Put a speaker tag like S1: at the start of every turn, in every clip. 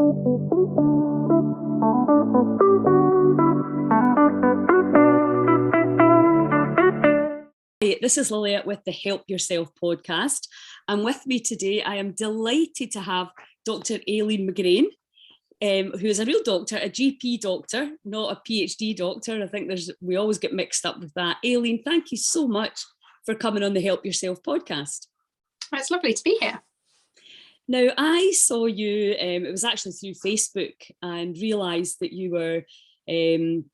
S1: This is Lillian with the Help Yourself podcast. And with me today, I am delighted to have Dr Aileen McGrane, who is a real doctor, a GP doctor, not a PhD doctor. I think we always get mixed up with that. Aileen, thank you so much for coming on the Help Yourself podcast.
S2: It's lovely to be here.
S1: Now, I saw you, it was actually through Facebook, and realised that you were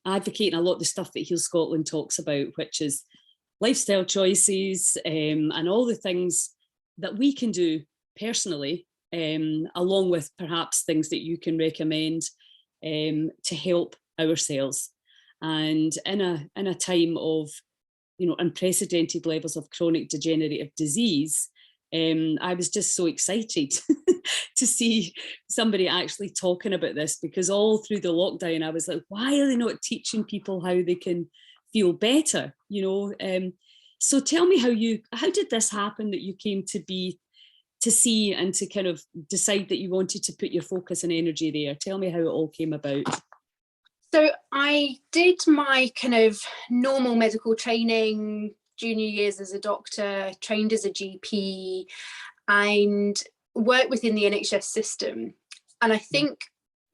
S1: advocating a lot of the stuff that Heal Scotland talks about, which is lifestyle choices and all the things that we can do personally, along with perhaps things that you can recommend to help ourselves. And in a time of, unprecedented levels of chronic degenerative disease, I was just so excited to see somebody actually talking about this, because all through the lockdown, I was like, why are they not teaching people how they can feel better? So tell me how did this happen that you came to see and to kind of decide that you wanted to put your focus and energy there? Tell me how it all came about.
S2: So I did my kind of normal medical training, junior years as a doctor, trained as a GP, and worked within the NHS system. And I think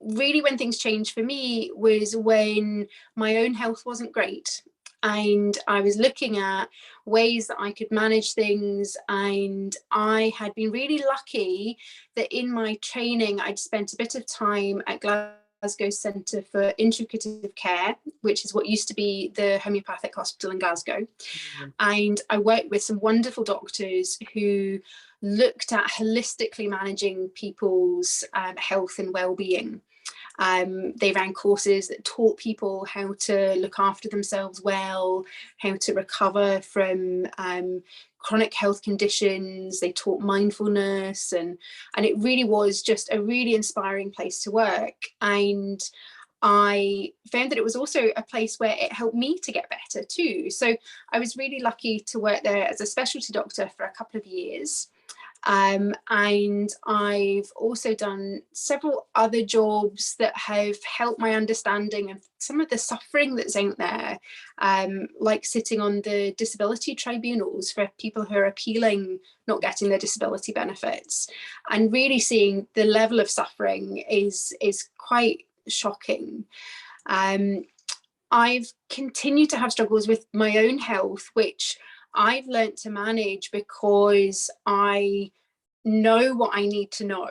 S2: really when things changed for me was when my own health wasn't great. And I was looking at ways that I could manage things. And I had been really lucky that in my training, I'd spent a bit of time at Glasgow Centre for Integrative Care, which is what used to be the homeopathic hospital in Glasgow. And I worked with some wonderful doctors who looked at holistically managing people's health and well-being. They ran courses that taught people how to look after themselves well, how to recover from chronic health conditions. They taught mindfulness, and it really was just a really inspiring place to work. And I found that it was also a place where it helped me to get better too. So I was really lucky to work there as a specialty doctor for a couple of years. And I've also done several other jobs that have helped my understanding of some of the suffering that's out there, like sitting on the disability tribunals for people who are appealing not getting their disability benefits, and really seeing the level of suffering is quite shocking. I've continued to have struggles with my own health, which I've learned to manage because I know what I need to know.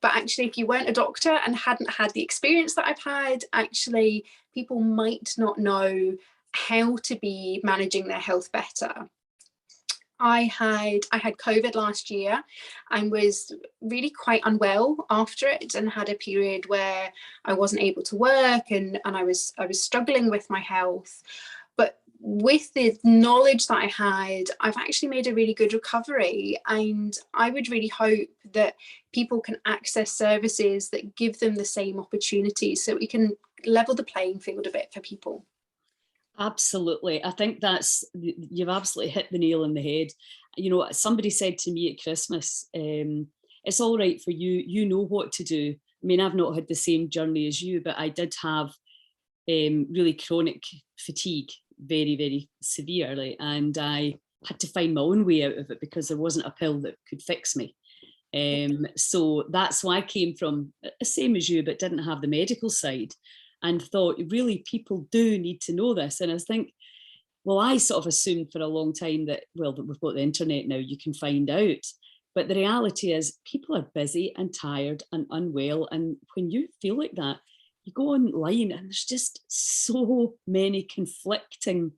S2: But actually, if you weren't a doctor and hadn't had the experience that I've had, actually, people might not know how to be managing their health better. I had COVID last year and was really quite unwell after it, and had a period where I wasn't able to work, and I was struggling with my health. But with the knowledge that I had, I've actually made a really good recovery, and I would really hope that people can access services that give them the same opportunities, so we can level the playing field a bit for people.
S1: Absolutely. I think you've absolutely hit the nail on the head. Somebody said to me at Christmas, it's all right for you, you know what to do. I mean, I've not had the same journey as you, but I did have really chronic fatigue, very, very severely, and I had to find my own way out of it because there wasn't a pill that could fix me. So that's why I came from the same as you, but didn't have the medical side, and thought really people do need to know this. And I think, well, I sort of assumed for a long time that we've got the internet now, you can find out. But the reality is people are busy and tired and unwell, and when you feel like that, you go online and there's just so many conflicting,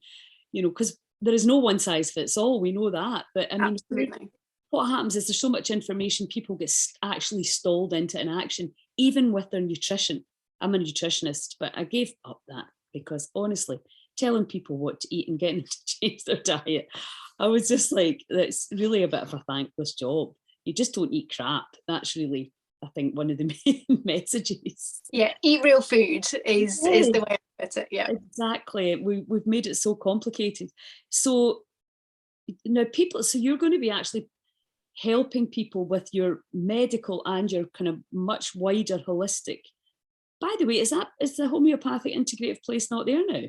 S1: because there is no one size fits all, we know that. But I mean, absolutely. What happens is there's so much information, people get actually stalled into inaction, even with their nutrition. I'm a nutritionist, but I gave up that because honestly, telling people what to eat and getting them to change their diet, I was just like, that's really a bit of a thankless job. You just don't eat crap. That's really, I think, one of the main messages.
S2: Yeah, eat real food is the way I put it. Yeah,
S1: exactly. We've made it so complicated. So now so you're going to be actually helping people with your medical and your kind of much wider holistic. By the way, is the homeopathic integrative place not there now?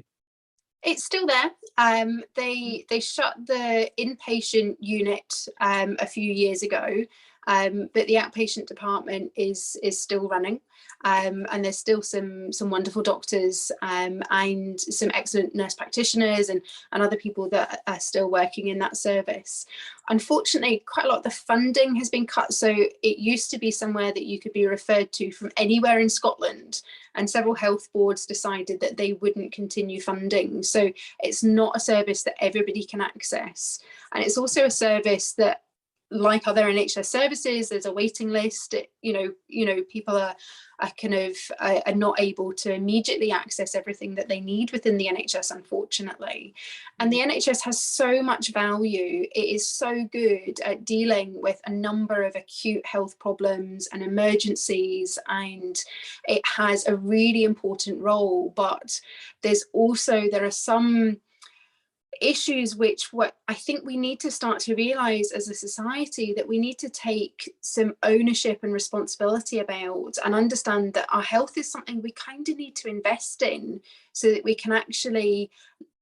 S2: It's still there. They shut the inpatient unit a few years ago, but the outpatient department is still running, and there's still some wonderful doctors and some excellent nurse practitioners and other people that are still working in that service. Unfortunately, quite a lot of the funding has been cut, so it used to be somewhere that you could be referred to from anywhere in Scotland, and several health boards decided that they wouldn't continue funding. So it's not a service that everybody can access. And it's also a service that, like other NHS services, there's a waiting list. People are not able to immediately access everything that they need within the NHS, unfortunately. And the NHS has so much value. It is so good at dealing with a number of acute health problems and emergencies, and it has a really important role. But there are some issues what I think we need to start to realise as a society, that we need to take some ownership and responsibility about, and understand that our health is something we kind of need to invest in, so that we can actually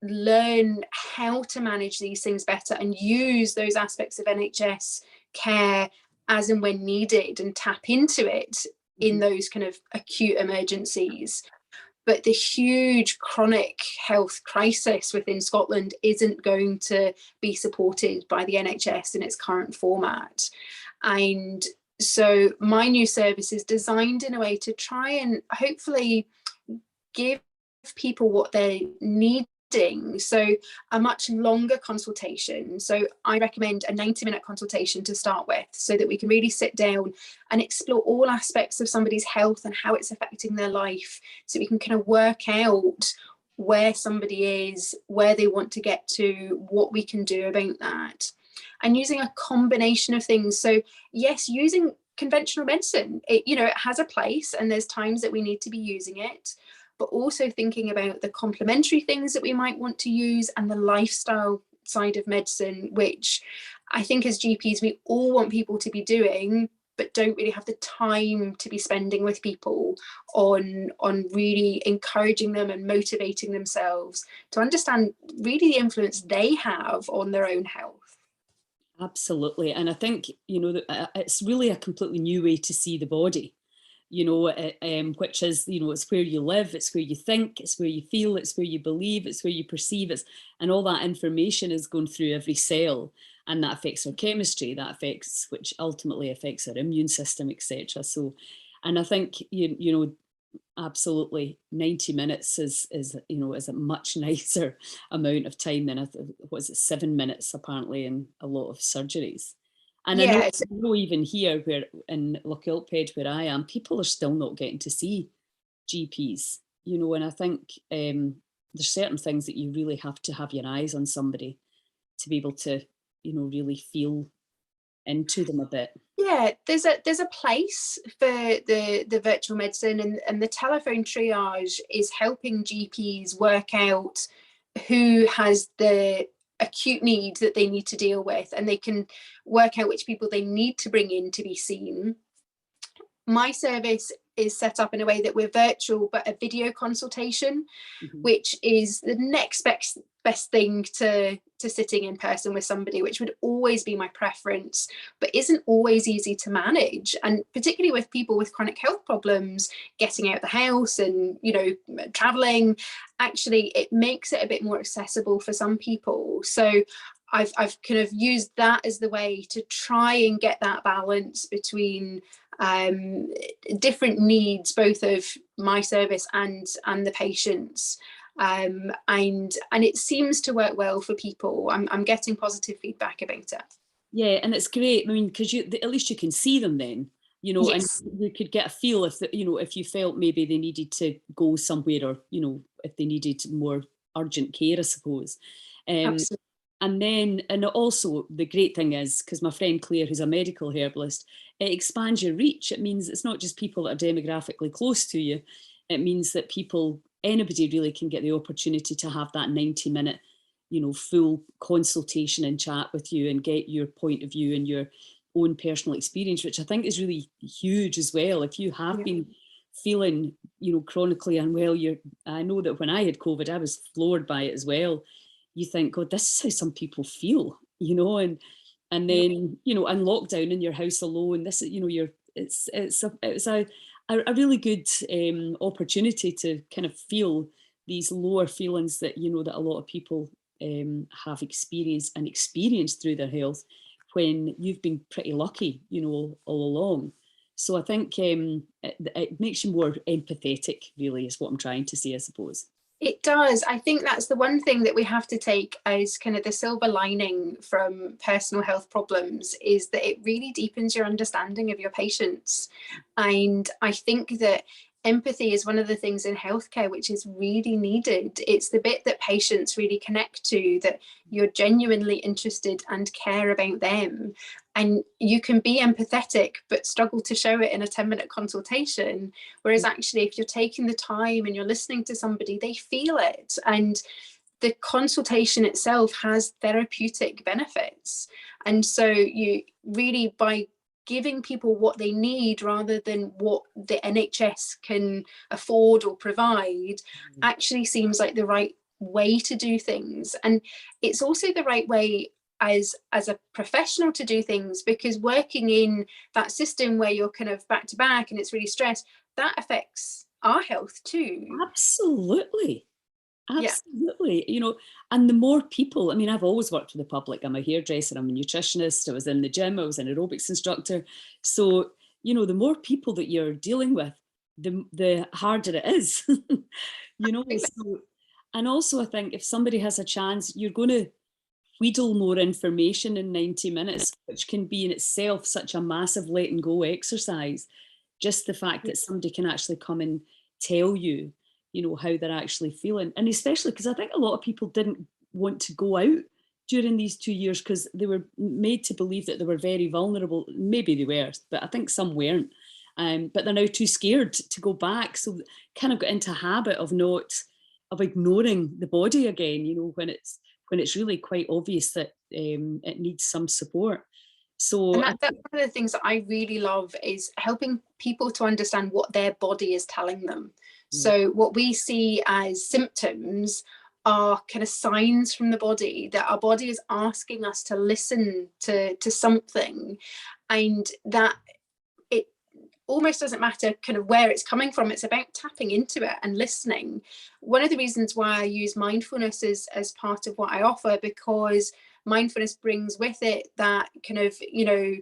S2: learn how to manage these things better and use those aspects of NHS care as and when needed, and tap into it in those kind of acute emergencies. But the huge chronic health crisis within Scotland isn't going to be supported by the NHS in its current format. And so my new service is designed in a way to try and hopefully give people what they need. So a much longer consultation. So I recommend a 90-minute consultation to start with, so that we can really sit down and explore all aspects of somebody's health and how it's affecting their life, so we can kind of work out where somebody is, where they want to get to, what we can do about that. And using a combination of things. So yes, using conventional medicine, it has a place, and there's times that we need to be using it, but also thinking about the complementary things that we might want to use, and the lifestyle side of medicine, which I think as GPs, we all want people to be doing, but don't really have the time to be spending with people on really encouraging them and motivating themselves to understand really the influence they have on their own health.
S1: Absolutely. And I think, it's really a completely new way to see the body. Which is, it's where you live, it's where you think, it's where you feel, it's where you believe, it's where you perceive, and all that information is going through every cell, and that affects our chemistry, which ultimately affects our immune system, etc. So, and I think, absolutely 90 minutes is a much nicer amount of time than 7 minutes apparently in a lot of surgeries. And I know even here, where in Lochilphead, where I am, people are still not getting to see GPs, and I think there's certain things that you really have to have your eyes on somebody to be able to, really feel into them a bit.
S2: Yeah, there's a place for the virtual medicine, and the telephone triage is helping GPs work out who has the acute need that they need to deal with, and they can work out which people they need to bring in to be seen. My service is set up in a way that we're virtual but a video consultation, which is the next best thing to sitting in person with somebody, which would always be my preference, but isn't always easy to manage. And particularly with people with chronic health problems, getting out of the house and traveling, actually it makes it a bit more accessible for some people. So I've kind of used that as the way to try and get that balance between different needs, both of my service and the patients. And it seems to work well for people. I'm getting positive feedback about it.
S1: Yeah, and it's great. I mean, because at least you can see them then,
S2: Yes.
S1: and you could get a feel if you felt maybe they needed to go somewhere, or if they needed more urgent care, I suppose.
S2: Absolutely.
S1: And also the great thing is, because my friend Claire, who's a medical herbalist, it expands your reach. It means it's not just people that are demographically close to you. It means that anybody really can get the opportunity to have that 90-minute, full consultation and chat with you, and get your point of view and your own personal experience, which I think is really huge as well. If you have been feeling, you know, chronically unwell, I know that when I had COVID, I was floored by it as well. You think, God, this is how some people feel, you know, and then, you know, in lockdown in your house alone, this is, you know, it's a really good opportunity to kind of feel these lower feelings that, you know, that a lot of people have experienced through their health, when you've been pretty lucky, you know, all along. So I think it makes you more empathetic, really, is what I'm trying to say, I suppose.
S2: It does. I think that's the one thing that we have to take as kind of the silver lining from personal health problems, is that it really deepens your understanding of your patients. And I think that empathy is one of the things in healthcare which is really needed. It's the bit that patients really connect to, that you're genuinely interested and care about them. And you can be empathetic but struggle to show it in a 10-minute consultation. Whereas actually, if you're taking the time and you're listening to somebody, they feel it. And the consultation itself has therapeutic benefits. And so you really, by giving people what they need rather than what the NHS can afford or provide, actually seems like the right way to do things. And it's also the right way as a professional to do things, because working in that system where you're kind of back to back and it's really stressed, that affects our health too.
S1: Absolutely. Absolutely. You know, and the more people, I mean, I've always worked with the public. I'm a hairdresser, I'm a nutritionist, I was in the gym, I was an aerobics instructor. So, you know, the more people that you're dealing with, the harder it is, you know. So, and also I think if somebody has a chance, you're going to wheedle more information in 90 minutes, which can be in itself such a massive let and go exercise. Just the fact that somebody can actually come and tell you, you know, how they're actually feeling. And especially because I think a lot of people didn't want to go out during these 2 years because they were made to believe that they were very vulnerable. Maybe they were, but I think some weren't. But they're now too scared to go back. So kind of got into a habit of ignoring the body again, you know, when it's really quite obvious that it needs some support. So
S2: and that's one of the things that I really love, is helping people to understand what their body is telling them. So what we see as symptoms are kind of signs from the body, that our body is asking us to listen to something, and that it almost doesn't matter kind of where it's coming from. It's about tapping into it and listening. One of the reasons why I use mindfulness as part of what I offer, because mindfulness brings with it that kind of, you know,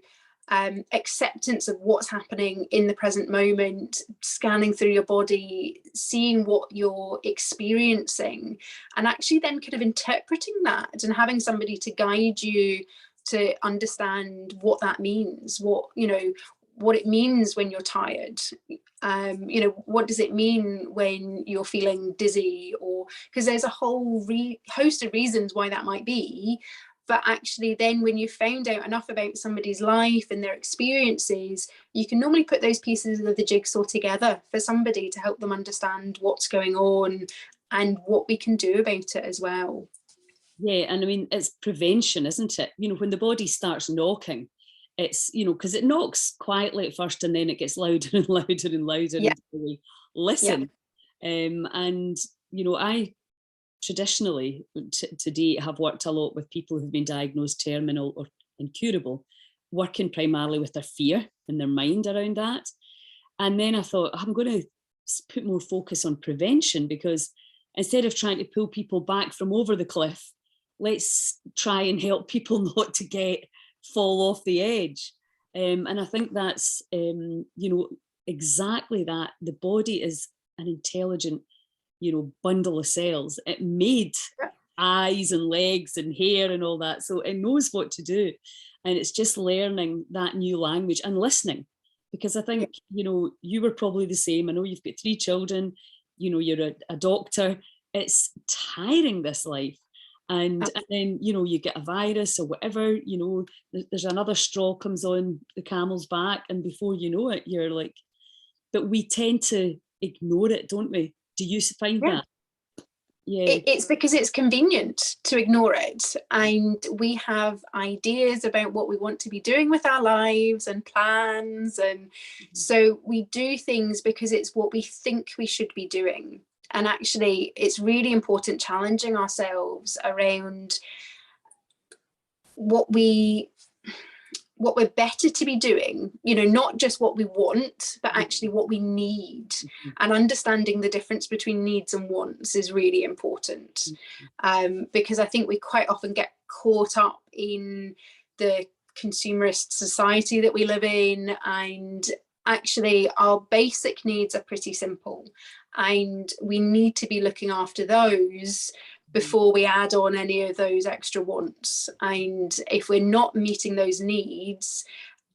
S2: acceptance of what's happening in the present moment, scanning through your body, seeing what you're experiencing, and actually then kind of interpreting that and having somebody to guide you to understand what that means, what, you know, what it means when you're tired. You know, what does it mean when you're feeling dizzy? Or because there's a whole host of reasons why that might be. But actually then when you've found out enough about somebody's life and their experiences, you can normally put those pieces of the jigsaw together for somebody to help them understand what's going on and what we can do about it as well.
S1: Yeah, and I mean, it's prevention, isn't it? You know, when the body starts knocking, it's, you know, because it knocks quietly at first and then it gets louder and louder and louder until we listen. And, you know, I traditionally to date have worked a lot with people who've been diagnosed terminal or incurable, working primarily with their fear and their mind around that. And then I thought, I'm going to put more focus on prevention, because instead of trying to pull people back from over the cliff, let's try and help people not to fall off the edge. And I think that's, you know, exactly that. The body is an intelligent, you know, bundle of cells. It made eyes and legs and hair and all that. So it knows what to do. And it's just learning that new language and listening. Because I think, you know, you were probably the same. I know you've got 3 children, you know, you're a doctor. It's tiring, this life. And then, you know, you get a virus or whatever, you know, there's another straw comes on the camel's back. And before you know it, you're like, but we tend to ignore it, don't we? Do you find that? Yeah.
S2: It's because it's convenient to ignore it, and we have ideas about what we want to be doing with our lives and plans, and so we do things because it's what we think we should be doing. And actually it's really important challenging ourselves around what we're better to be doing, not just what we want, but actually what we need. And understanding the difference between needs and wants is really important, because I think we quite often get caught up in the consumerist society that we live in, and actually our basic needs are pretty simple, and we need to be looking after those before we add on any of those extra wants. And if we're not meeting those needs,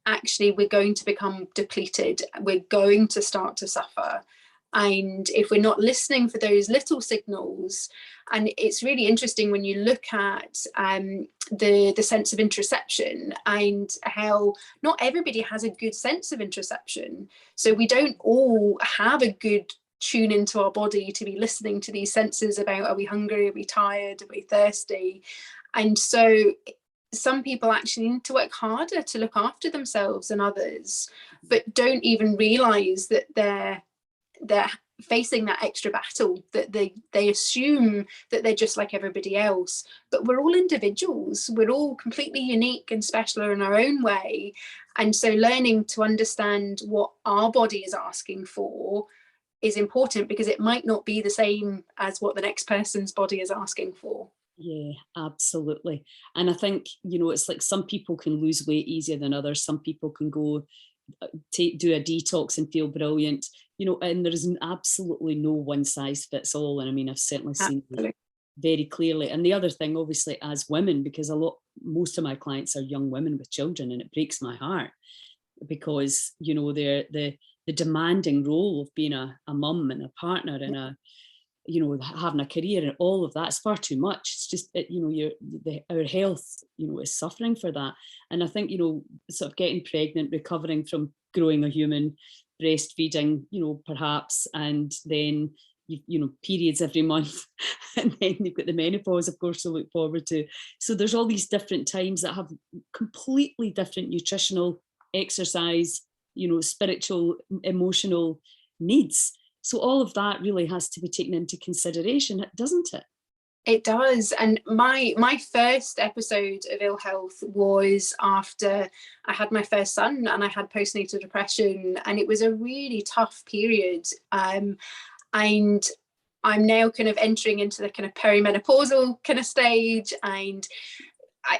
S2: actually we're going to become depleted, we're going to start to suffer. And if we're not listening for those little signals, and it's really interesting when you look at the sense of interoception, and how not everybody has a good sense of interoception. So we don't all have a good tune into our body to be listening to these senses about, are we hungry, are we tired, are we thirsty? And so some people actually need to work harder to look after themselves and others, but don't even realize that they're facing that extra battle, that they assume that they're just like everybody else. But we're all individuals, we're all completely unique and special in our own way. And so learning to understand what our body is asking for is important, because it might not be the same as what the next person's body is asking for.
S1: Yeah, absolutely. And I think, it's like some people can lose weight easier than others. Some people can go do a detox and feel brilliant, and there is absolutely no one size fits all. And I mean, I've certainly seen it very clearly. And the other thing, obviously, as women, because most of my clients are young women with children, and it breaks my heart, because, they're the demanding role of being a mum and a partner and having a career and all of that's far too much. It's just, our health, is suffering for that. And I think, sort of getting pregnant, recovering from growing a human, breastfeeding, perhaps, and then, periods every month, and then you've got the menopause, of course, to look forward to. So there's all these different times that have completely different nutritional, exercise, spiritual, emotional needs. So all of that really has to be taken into consideration, doesn't it?
S2: It does. And my first episode of ill health was after I had my first son, and I had postnatal depression, and it was a really tough period. And I'm now kind of entering into the kind of perimenopausal kind of stage, and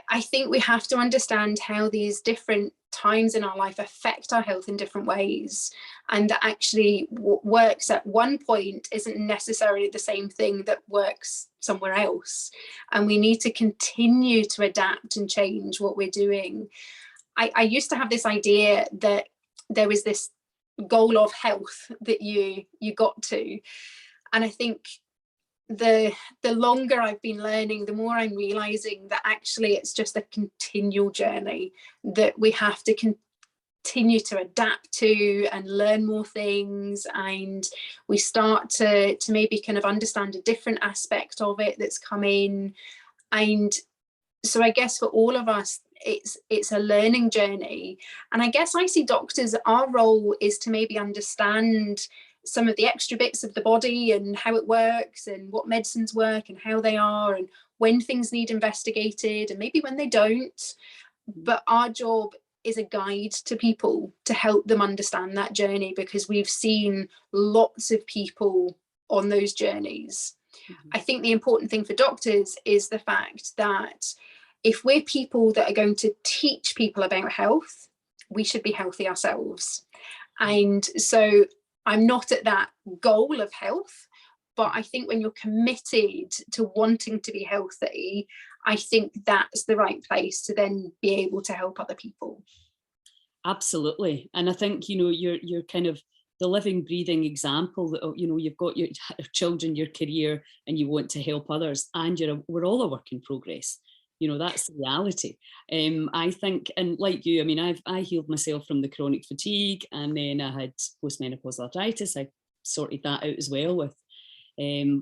S2: I think we have to understand how these different times in our life affect our health in different ways, and that actually what works at one point isn't necessarily the same thing that works somewhere else, and we need to continue to adapt and change what we're doing. I used to have this idea that there was this goal of health that you got to, and I think the longer I've been learning, the more I'm realizing that actually it's just a continual journey, that we have to continue to adapt to and learn more things, and we start to maybe kind of understand a different aspect of it that's come in. And so I guess for all of us, it's a learning journey. And I guess I see doctors, our role is to maybe understand some of the extra bits of the body and how it works and what medicines work and how they are and when things need investigated and maybe when they don't. But our job is a guide to people to help them understand that journey, because we've seen lots of people on those journeys. I think the important thing for doctors is the fact that if we're people that are going to teach people about health, we should be healthy ourselves. And so I'm not at that goal of health, but I think when you're committed to wanting to be healthy, I think that's the right place to then be able to help other people.
S1: Absolutely. And I think, you're kind of the living, breathing example that, you've got your children, your career, and you want to help others, and we're all a work in progress. That's the reality. I think, and like you, I mean, I healed myself from the chronic fatigue, and then I had postmenopausal arthritis. I sorted that out as well with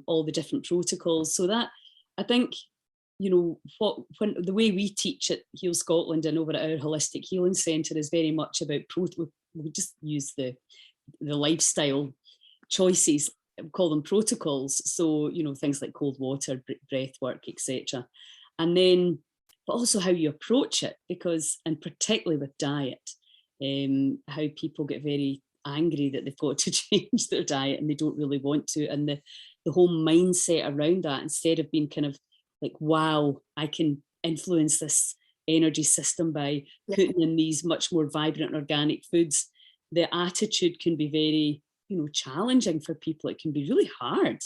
S1: all the different protocols. So that, I think, you know, when the way we teach at Heal Scotland and over at our Holistic Healing Centre is very much about, we just use the lifestyle choices, we call them protocols. So, you know, things like cold water, breath work, etc. And then, but also how you approach it, because, and particularly with diet, how people get very angry that they've got to change their diet and they don't really want to. And the whole mindset around that, instead of being kind of like, wow, I can influence this energy system by putting in these much more vibrant organic foods, the attitude can be very, you know, challenging for people. It can be really hard.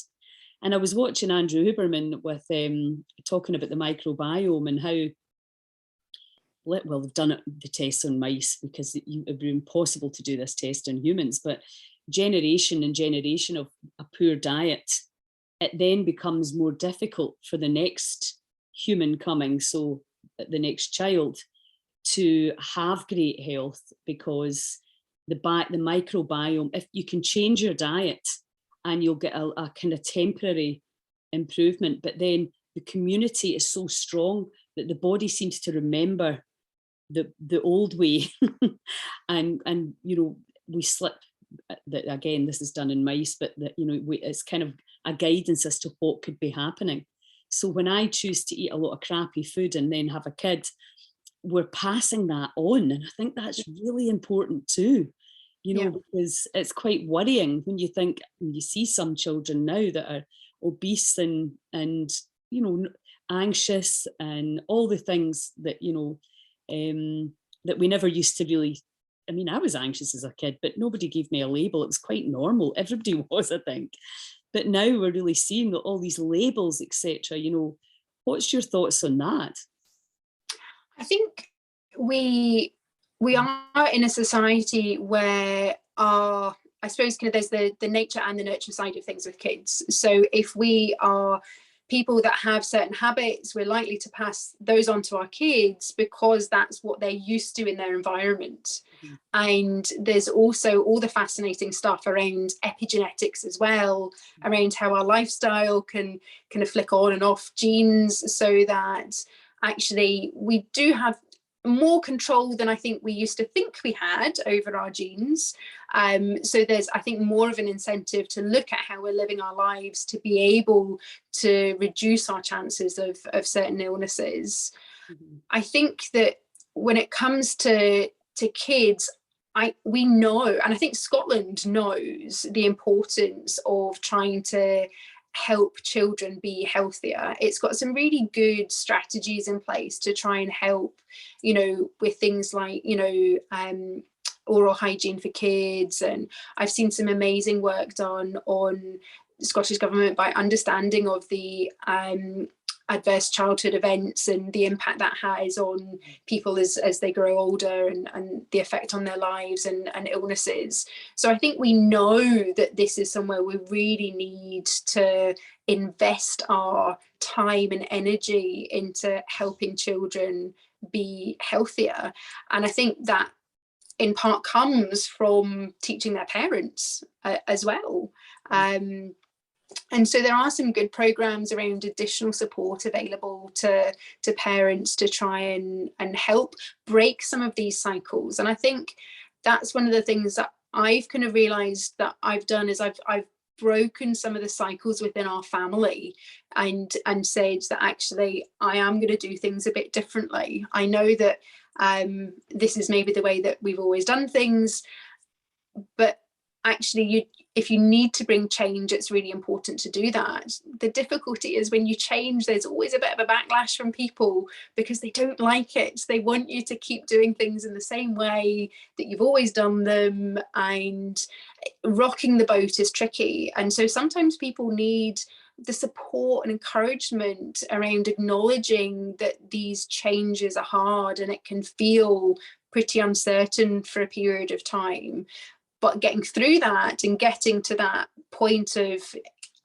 S1: And I was watching Andrew Huberman with talking about the microbiome and how, well, they've done the tests on mice because it would be impossible to do this test on humans, but generation and generation of a poor diet, it then becomes more difficult for the next human coming, so the next child, to have great health, because the microbiome, if you can change your diet and you'll get a kind of temporary improvement, but then the community is so strong that the body seems to remember the old way. and you know, we slip, that again, this is done in mice, but that, you know, it's kind of a guidance as to what could be happening. So when I choose to eat a lot of crappy food and then have a kid, we're passing that on. And I think that's really important too, you know, because it's quite worrying when you think, when you see some children now that are obese and you know, anxious and all the things that, you know, that we never used to really, I mean, I was anxious as a kid, but nobody gave me a label. It was quite normal. Everybody was, I think. But now we're really seeing all these labels, etc. You know, what's your thoughts on that?
S2: I think we are in a society where I suppose kind of there's the nature and the nurture side of things with kids. So if we are people that have certain habits, we're likely to pass those on to our kids because that's what they're used to in their environment. Mm-hmm. And there's also all the fascinating stuff around epigenetics as well, around how our lifestyle can kind of flick on and off genes, so that actually we do have more control than I think we used to think we had over our genes. So there's, I think, more of an incentive to look at how we're living our lives to be able to reduce our chances of certain illnesses. Mm-hmm. I think that when it comes to kids, we know, and I think Scotland knows, the importance of trying to help children be healthier. It's got some really good strategies in place to try and help, you know, with things like, you know, oral hygiene for kids. And I've seen some amazing work done on the Scottish Government by understanding of the adverse childhood events and the impact that has on people as they grow older, and the effect on their lives and illnesses. So I think we know that this is somewhere we really need to invest our time and energy into helping children be healthier. And I think that in part comes from teaching their parents as well. And so there are some good programs around additional support available to parents to try and help break some of these cycles. And I think that's one of the things that I've kind of realized that I've done is I've broken some of the cycles within our family and said that actually I am going to do things a bit differently. I know that this is maybe the way that we've always done things, but actually if you need to bring change, it's really important to do that. The difficulty is when you change, there's always a bit of a backlash from people because they don't like it. They want you to keep doing things in the same way that you've always done them, and rocking the boat is tricky. And so sometimes people need the support and encouragement around acknowledging that these changes are hard and it can feel pretty uncertain for a period of time. But getting through that and getting to that point of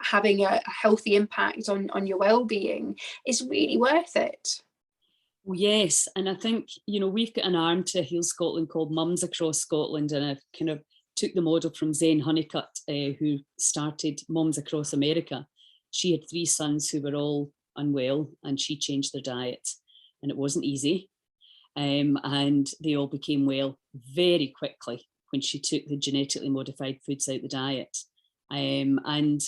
S2: having a healthy impact on your well-being is really worth it.
S1: Well, yes, and I think, you know, we've got an arm to Heal Scotland called Mums Across Scotland, and I've kind of took the model from Zen Honeycutt, who started Moms Across America. She had 3 sons who were all unwell, and she changed their diet, and it wasn't easy. And they all became well very quickly when she took the genetically modified foods out the diet. And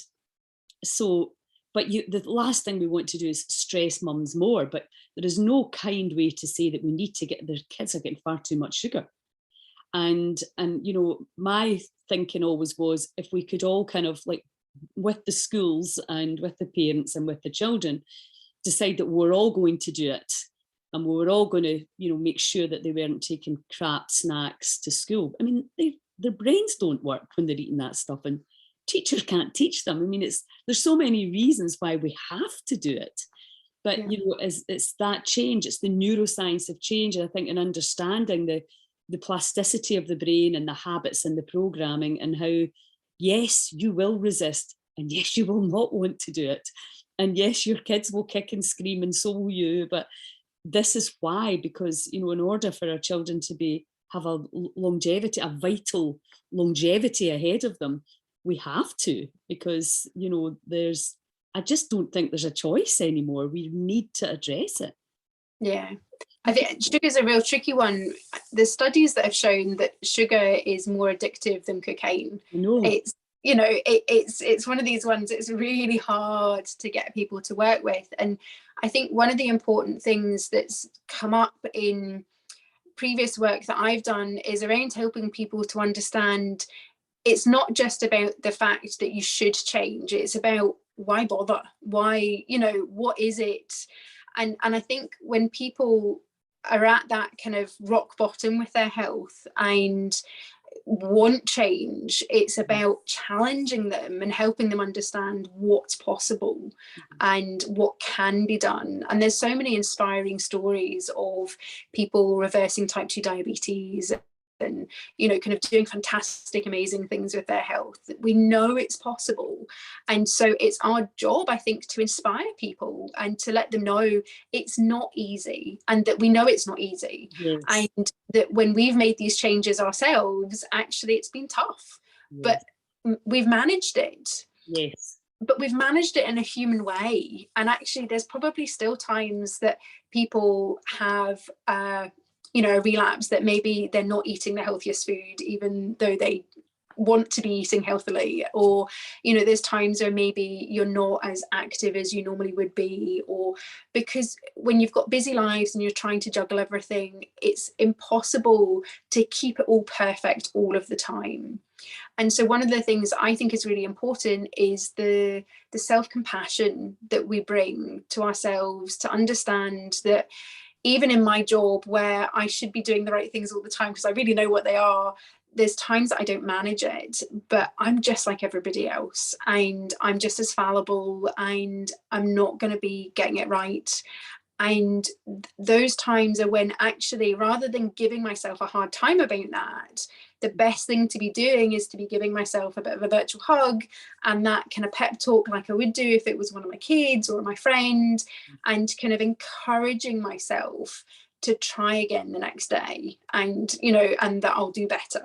S1: so, but the last thing we want to do is stress mums more, but there is no kind way to say that we need to get, their kids are getting far too much sugar. And you know, my thinking always was, if we could all kind of, like, with the schools and with the parents and with the children, decide that we're all going to do it, and we were all going to, you know, make sure that they weren't taking crap snacks to school. I mean, their brains don't work when they're eating that stuff, and teachers can't teach them. I mean, there's so many reasons why we have to do it. But, yeah, you know, it's that change, it's the neuroscience of change, I think, and understanding the plasticity of the brain and the habits and the programming, and how, yes, you will resist, and yes, you will not want to do it. And yes, your kids will kick and scream, and so will you. But this is why, because, you know, in order for our children to have a longevity, a vital longevity ahead of them, we have to, because, you know, I just don't think there's a choice anymore. We need to address it.
S2: Yeah, I think sugar is a real tricky one. There's studies that have shown that sugar is more addictive than cocaine. It's, you know, it's one of these ones, it's really hard to get people to work with. And I think one of the important things that's come up in previous work that I've done is around helping people to understand it's not just about the fact that you should change, it's about why bother? Why, you know, what is it? And I think when people are at that kind of rock bottom with their health and want change, it's about challenging them and helping them understand what's possible and what can be done. And there's so many inspiring stories of people reversing type 2 diabetes and, you know, kind of doing fantastic, amazing things with their health. We know it's possible. And so it's our job, I think, to inspire people and to let them know it's not easy, and that we know it's not easy. Yes. And that when we've made these changes ourselves, actually it's been tough, yes, but we've managed it.
S1: Yes.
S2: But we've managed it in a human way. And actually there's probably still times that people have you know, a relapse, that maybe they're not eating the healthiest food, even though they want to be eating healthily. Or, you know, there's times where maybe you're not as active as you normally would be, or because when you've got busy lives and you're trying to juggle everything, it's impossible to keep it all perfect all of the time. And so one of the things I think is really important is the self-compassion that we bring to ourselves, to understand that even in my job, where I should be doing the right things all the time because I really know what they are, there's times that I don't manage it, but I'm just like everybody else, and I'm just as fallible, and I'm not going to be getting it right. And those times are when, actually, rather than giving myself a hard time about that, the best thing to be doing is to be giving myself a bit of a virtual hug and that kind of pep talk, like I would do if it was one of my kids or my friend, and kind of encouraging myself to try again the next day, and, you know, and that I'll do better.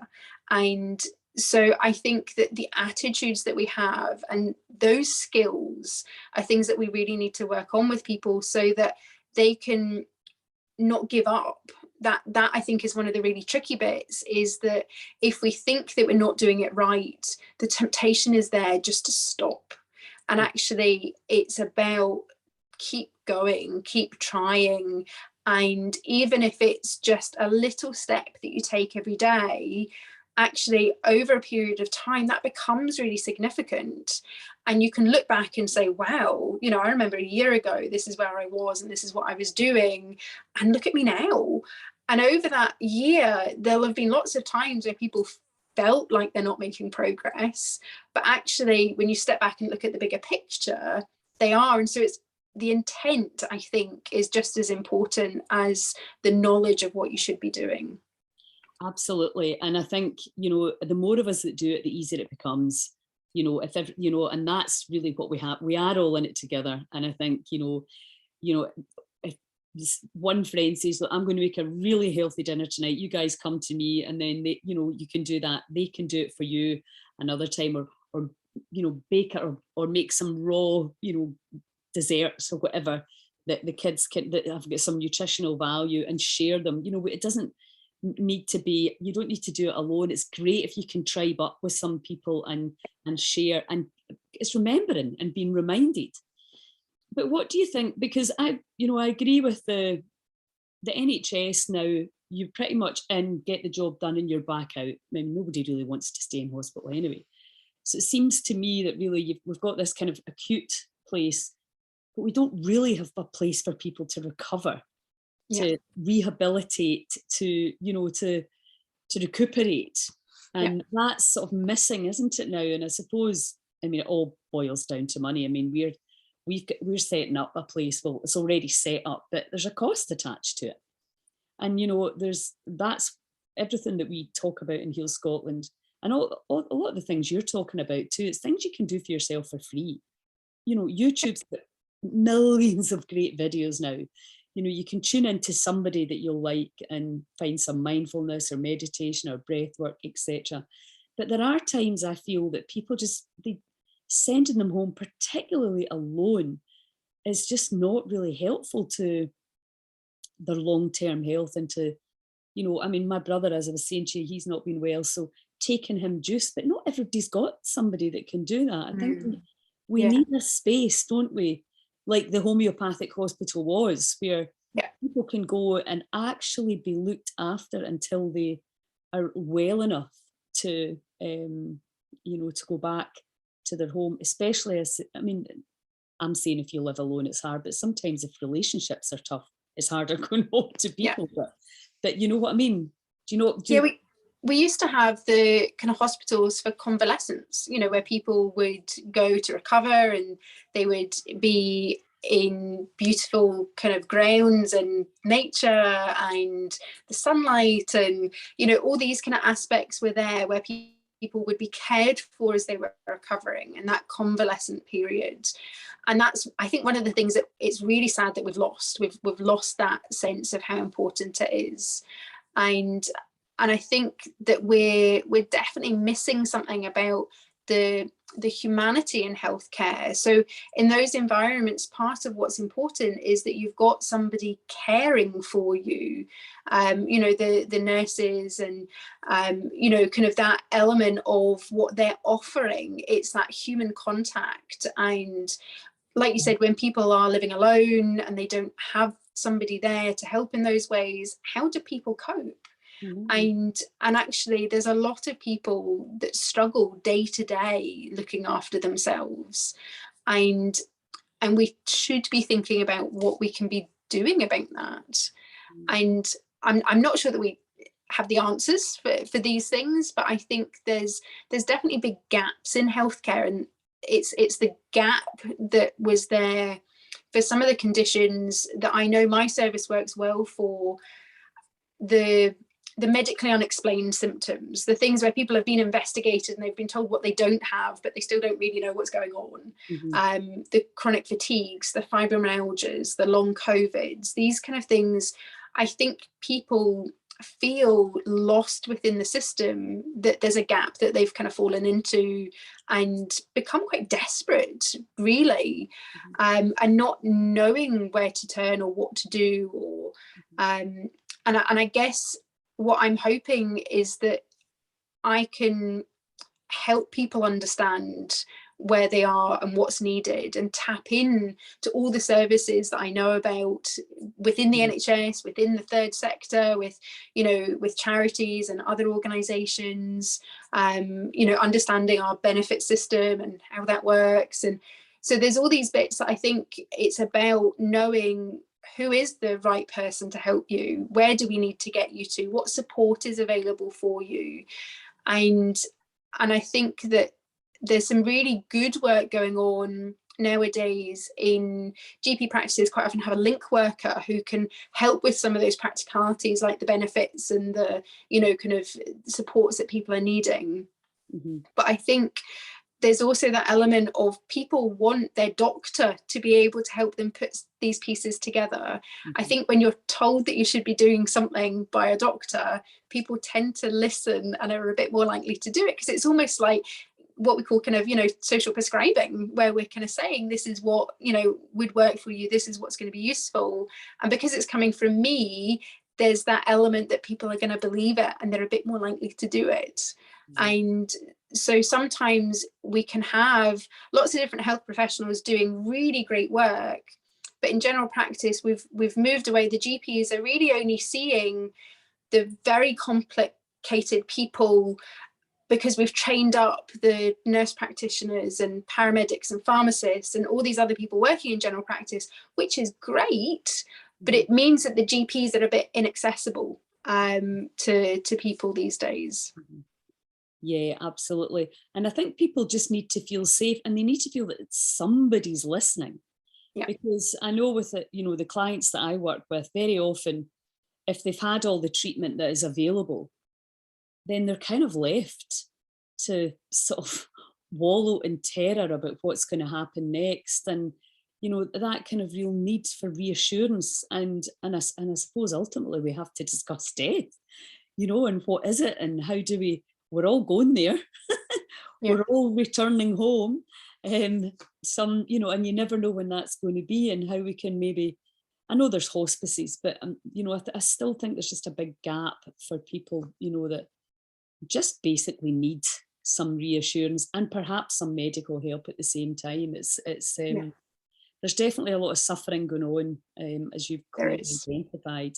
S2: And so I think that the attitudes that we have and those skills are things that we really need to work on with people, so that they can not give up. That I think is one of the really tricky bits, is that if we think that we're not doing it right, the temptation is there just to stop. And actually it's about keep going, keep trying. And even if it's just a little step that you take every day, actually over a period of time that becomes really significant. And you can look back and say, wow, you know, I remember a year ago, this is where I was and this is what I was doing, and look at me now. And over that year, there'll have been lots of times where people felt like they're not making progress, but actually when you step back and look at the bigger picture, they are. And so it's the intent, I think, is just as important as the knowledge of what you should be doing.
S1: Absolutely. And I think, you know, the more of us that do it, the easier it becomes, you know, you know, and that's really what we have. We are all in it together. And I think, you know, if this one friend says, look, I'm going to make a really healthy dinner tonight, you guys come to me, and then they, you know, you can do that, they can do it for you another time, or you know, bake it, or make some raw, you know, desserts or whatever that the kids can, that have got some nutritional value, and share them. You know, it doesn't need to be, you don't need to do it alone. It's great if you can tribe up with some people and share, and it's remembering and being reminded. But what do you think? Because I agree with the NHS now, you pretty much get the job done and you're back out. I mean, nobody really wants to stay in hospital anyway. So it seems to me that really we've got this kind of acute place, but we don't really have a place for people to recover, to rehabilitate, to, you know, to recuperate. And that's sort of missing, isn't it now? And I suppose, I mean, it all boils down to money. I mean, we're setting up a place, well, it's already set up, but there's a cost attached to it. And, you know, that's everything that we talk about in Heal Scotland, and a lot of the things you're talking about too. It's things you can do for yourself for free. You know, YouTube's got millions of great videos now. You know, you can tune into somebody that you'll like and find some mindfulness or meditation or breath work, etc. But there are times I feel that people sending them home, particularly alone, is just not really helpful to their long-term health. And to, you know, I mean, my brother, as I was saying to you, he's not been well, so taking him juice, but not everybody's got somebody that can do that. I think we need a space, don't we? Like the homeopathic hospital was, where people can go and actually be looked after until they are well enough to, you know, to go back to their home. Especially as, I mean, I'm saying if you live alone, it's hard, but sometimes if relationships are tough, it's harder going home to people. But you know what I mean? Do you know?
S2: We used to have the kind of hospitals for convalescents, you know, where people would go to recover, and they would be in beautiful kind of grounds and nature and the sunlight, and, you know, all these kind of aspects were there where people would be cared for as they were recovering, and that convalescent period. And that's, I think, one of the things that it's really sad that we've lost. We've lost that sense of how important it is. And I think that we're definitely missing something about the humanity in healthcare. So in those environments, part of what's important is that you've got somebody caring for you, you know, the nurses, and you know, kind of that element of what they're offering. It's that human contact. And like you said, when people are living alone and they don't have somebody there to help in those ways, how do people cope? And actually there's a lot of people that struggle day to day looking after themselves, and we should be thinking about what we can be doing about that. And I'm not sure that we have the answers for these things, but I think there's definitely big gaps in healthcare, and it's the gap that was there for some of the conditions that I know my service works well for. The medically unexplained symptoms, the things where people have been investigated and they've been told what they don't have, but they still don't really know what's going on. The chronic fatigues, the fibromyalgias, the long COVIDs, these kind of things. I think people feel lost within the system, that there's a gap that they've kind of fallen into and become quite desperate, really, and not knowing where to turn or what to do, or and I guess what I'm hoping is that I can help people understand where they are and what's needed, and tap in to all the services that I know about within the NHS, within the third sector, with, you know, with charities and other organisations, you know, understanding our benefit system and how that works. And so there's all these bits that I think it's about knowing who is the right person to help you, where do we need to get you to, what support is available for you. And I think that there's some really good work going on nowadays in GP practices. Quite often have a link worker who can help with some of those practicalities, like the benefits and the, you know, kind of supports that people are needing. But I think there's also that element of people want their doctor to be able to help them put these pieces together. I think when you're told that you should be doing something by a doctor, people tend to listen and are a bit more likely to do it, because it's almost like what we call kind of, social prescribing, where we're kind of saying this is what, would work for you, this is what's going to be useful. And because it's coming from me, there's that element that people are going to believe it and they're a bit more likely to do it. And so sometimes we can have lots of different health professionals doing really great work, but in general practice, we've moved away. The GPs are really only seeing the very complicated people, because we've trained up the nurse practitioners and paramedics and pharmacists and all these other people working in general practice, which is great, but it means that the GPs are a bit inaccessible to people these days.
S1: Yeah, absolutely. And I think people just need to feel safe, and they need to feel that somebody's listening. Yeah. Because I know with it, the clients that I work with, very often, if they've had all the treatment that is available, then they're kind of left to sort of wallow in terror about what's going to happen next. And, that kind of real need for reassurance. And I suppose ultimately we have to discuss death, and what is it and how do we're all going there. We're all returning home. And and you never know when that's going to be and how we can maybe, I know there's hospices, but, I still think there's just a big gap for people, that just basically need some reassurance and perhaps some medical help at the same time. There's definitely a lot of suffering going on, as you've clearly identified,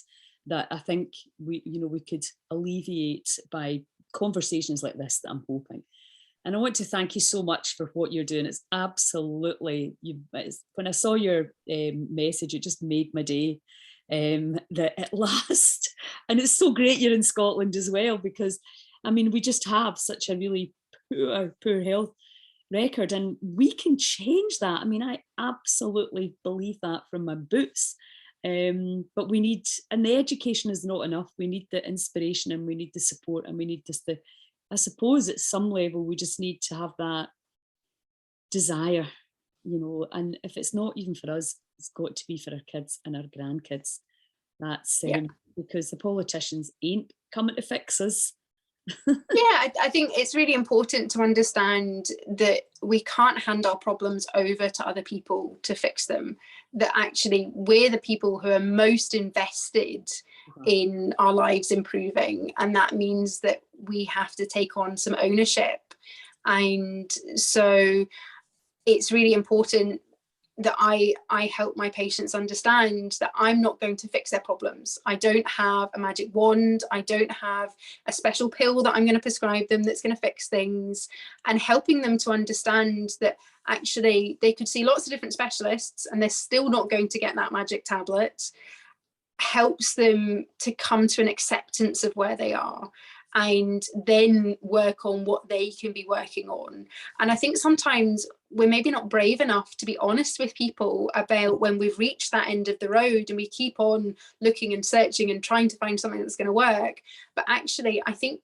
S1: that I think we could alleviate by conversations like this, that I'm hoping. And I want to thank you so much for what you're doing. It's absolutely, when I saw your message, it just made my day, that at last, and it's so great you're in Scotland as well, because we just have such a really poor health record, and we can change that. I absolutely believe that from my boots. But we need, and the education is not enough. We need the inspiration, and we need the support, and we need just I suppose at some level, we just need to have that desire, and if it's not even for us, it's got to be for our kids and our grandkids. That's because the politicians ain't coming to fix us.
S2: Yeah, I think it's really important to understand that we can't hand our problems over to other people to fix them, that actually we're the people who are most invested in our lives improving, and that means that we have to take on some ownership. And so it's really important that I help my patients understand that I'm not going to fix their problems. I don't have a magic wand. I don't have a special pill that I'm going to prescribe them that's going to fix things, and helping them to understand that actually they could see lots of different specialists and they're still not going to get that magic tablet, helps them to come to an acceptance of where they are, and then work on what they can be working on. And I think sometimes we're maybe not brave enough to be honest with people about when we've reached that end of the road, and we keep on looking and searching and trying to find something that's going to work. But actually, I think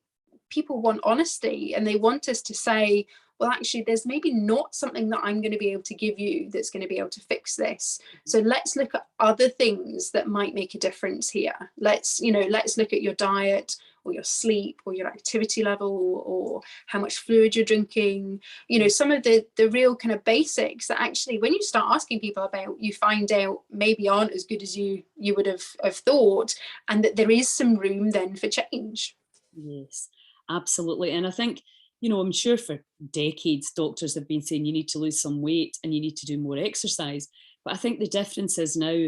S2: people want honesty, and they want us to say, well, actually, there's maybe not something that I'm going to be able to give you that's going to be able to fix this. So let's look at other things that might make a difference here. Let's look at your diet, or your sleep, or your activity level, or how much fluid you're drinking, some of the real kind of basics that actually, when you start asking people about, you find out maybe aren't as good as you would have thought, and that there is some room then for change.
S1: Yes, absolutely. And I think, I'm sure for decades, doctors have been saying you need to lose some weight and you need to do more exercise. But I think the difference is now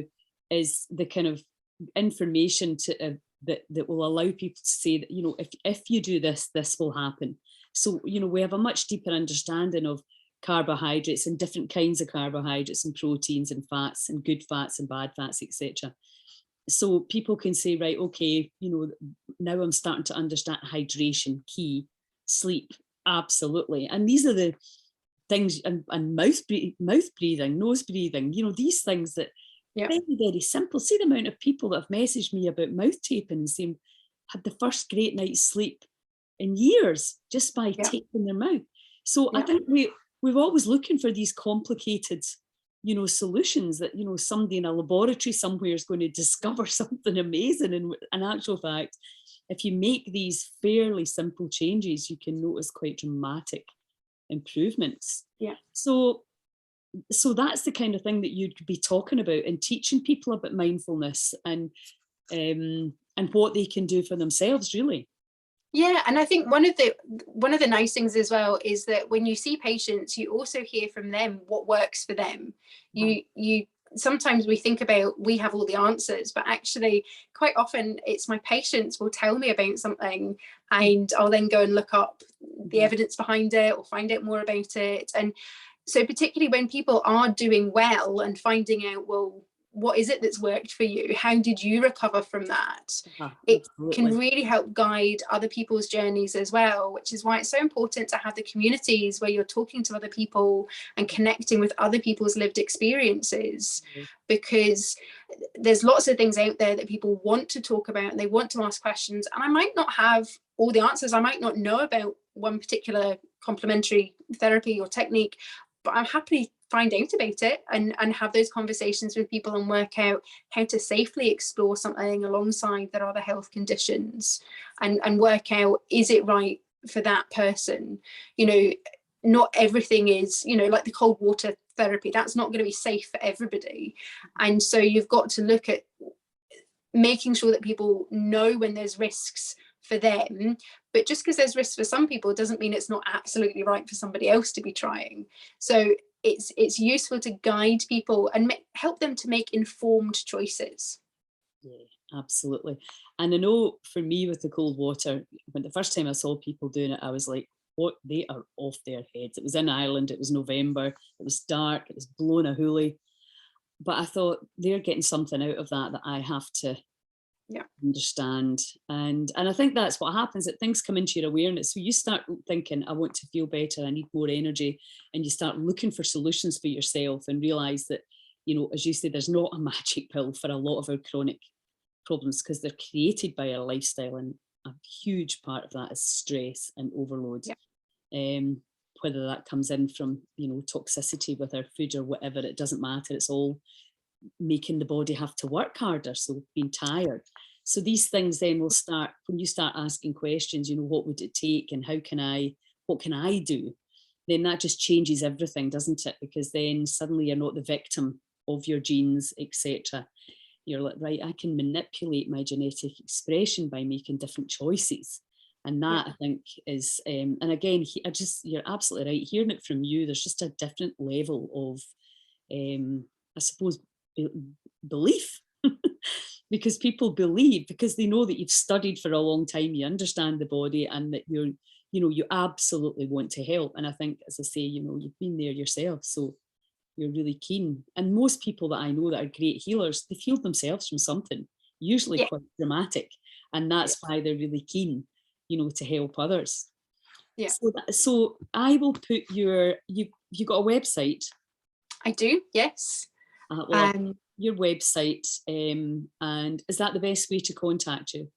S1: is the kind of information that will allow people to say that, if you do this, this will happen. So, we have a much deeper understanding of carbohydrates and different kinds of carbohydrates and proteins and fats and good fats and bad fats, etc. So people can say, right, okay, now I'm starting to understand hydration, key, sleep, absolutely. And these are the things, and mouth breathing, nose breathing, these things that very, very simple. See the amount of people that have messaged me about mouth taping and saying had the first great night's sleep in years just by taping their mouth. So I think we're always looking for these complicated, solutions that, somebody in a laboratory somewhere is going to discover something amazing. And in actual fact, if you make these fairly simple changes, you can notice quite dramatic improvements.
S2: Yeah.
S1: So that's the kind of thing that you'd be talking about and teaching people about mindfulness and what they can do for themselves, really.
S2: Yeah, and I think one of the nice things as well is that when you see patients, you also hear from them what works for them. You sometimes we think about we have all the answers, but actually quite often it's my patients will tell me about something and I'll then go and look up the evidence behind it or find out more about it. And so particularly when people are doing well and finding out, well, what is it that's worked for you? How did you recover from that? It can really help guide other people's journeys as well, which is why it's so important to have the communities where you're talking to other people and connecting with other people's lived experiences, because there's lots of things out there that people want to talk about and they want to ask questions. And I might not have all the answers. I might not know about one particular complementary therapy or technique, but I'm happy find out about it and have those conversations with people and work out how to safely explore something alongside their other health conditions and work out, is it right for that person? Not everything is, like the cold water therapy, that's not going to be safe for everybody. And so you've got to look at making sure that people know when there's risks for them, but just because there's risks for some people doesn't mean it's not absolutely right for somebody else to be trying. So it's useful to guide people and help them to make informed choices.
S1: Yeah, absolutely. And I know for me with the cold water, when the first time I saw people doing it, I was like, what, they are off their heads. It was in Ireland, it was November, it was dark, it was blowing a hoolie. But I thought they're getting something out of that I have to understand. And I think that's what happens, that things come into your awareness. So you start thinking, I want to feel better, I need more energy. And you start looking for solutions for yourself and realize that, as you say, there's not a magic pill for a lot of our chronic problems, because they're created by our lifestyle. And a huge part of that is stress and overload. Whether that comes in from, toxicity with our food or whatever, it doesn't matter. It's all making the body have to work harder, so being tired. So these things then will start, when you start asking questions, what would it take and what can I do? Then that just changes everything, doesn't it? Because then suddenly you're not the victim of your genes, etc. You're like, right, I can manipulate my genetic expression by making different choices. And that, I think, is, and again, you're absolutely right. Hearing it from you, there's just a different level of, I suppose, belief. Because people believe, because they know that you've studied for a long time, you understand the body, and that you absolutely want to help. And I think, as I say, you've been there yourself, so you're really keen. And most people that I know that are great healers, they've healed themselves from something, usually quite dramatic, and that's why they're really keen, to help others. So I will put you got a website?
S2: I do, yes.
S1: Your website, and is that the best way to contact you?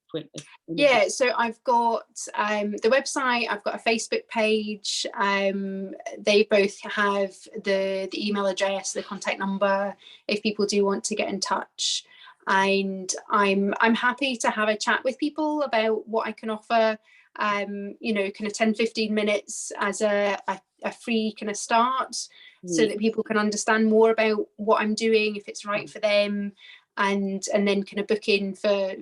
S2: Yeah, so I've got the website, I've got a Facebook page. They both have the email address, the contact number, if people do want to get in touch. And I'm happy to have a chat with people about what I can offer, kind of 10-15 minutes as a free kind of start, so that people can understand more about what I'm doing, if it's right for them, and then kind of book in for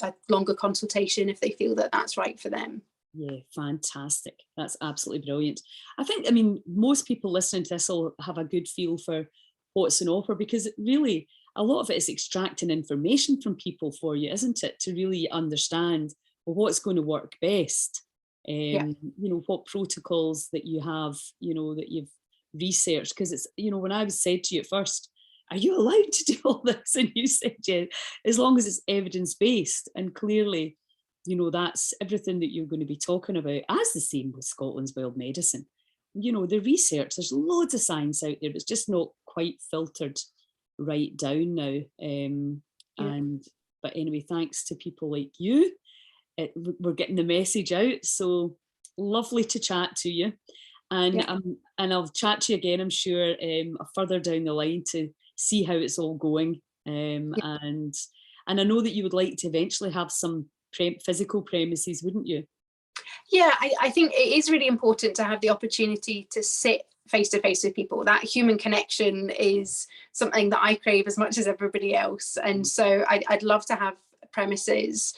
S2: a longer consultation if they feel that that's right for them.
S1: Yeah, fantastic. That's absolutely brilliant. I think, most people listening to this will have a good feel for what's on offer, because really a lot of it is extracting information from people for you, isn't it? To really understand, well, what's going to work best. What protocols that you have, that you've researched. Because it's, when I was said to you at first, are you allowed to do all this? And you said, yeah, as long as it's evidence-based. And clearly, that's everything that you're going to be talking about, as the same with Scotland's Wild Medicine. The research, there's loads of science out there. It's just not quite filtered right down now. But anyway, thanks to people like you, we're getting the message out. So lovely to chat to you. And
S2: Yeah.
S1: and I'll chat to you again, I'm sure, further down the line to see how it's all going.
S2: Yeah.
S1: And I know that you would like to eventually have some physical premises, wouldn't you?
S2: Yeah, I think it is really important to have the opportunity to sit face to face with people. That human connection is something that I crave as much as everybody else. And so I'd love to have premises.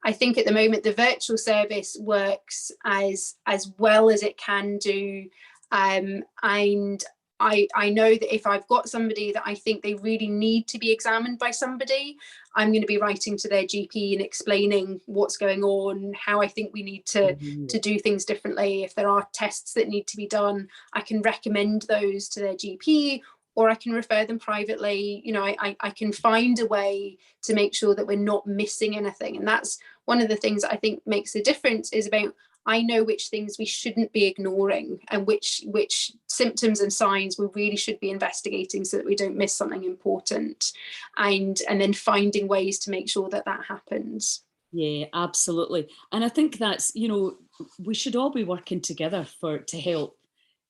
S2: I think at the moment the virtual service works as well as it can do. And I know that if I've got somebody that I think they really need to be examined by somebody, I'm going to be writing to their GP and explaining what's going on, how I think we need to do things differently. If there are tests that need to be done, I can recommend those to their GP, or I can refer them privately. You know, I can find a way to make sure that we're not missing anything. And that's one of the things that I think makes a difference, is about, I know which things we shouldn't be ignoring and which symptoms and signs we really should be investigating so that we don't miss something important, and then finding ways to make sure that that happens.
S1: Yeah, absolutely. And I think that's, you know, we should all be working together to help,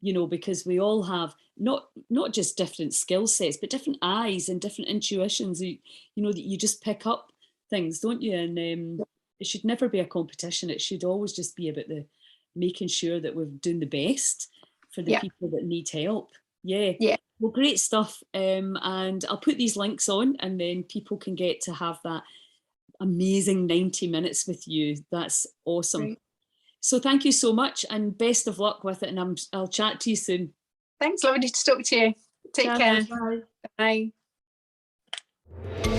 S1: you know, because we all have not just different skill sets, but different eyes and different intuitions. You know, that you just pick up things, don't you? And it should never be a competition. It should always just be about the making sure that we're doing the best for the people that need help. Yeah.
S2: Yeah.
S1: Well, great stuff. And I'll put these links on, and then people can get to have that amazing 90 minutes with you. That's awesome.
S2: Great.
S1: So thank you so much, and best of luck with it. And I'll chat to you soon.
S2: Thanks, lovely to talk to you. Take care.
S1: Bye.
S2: Bye.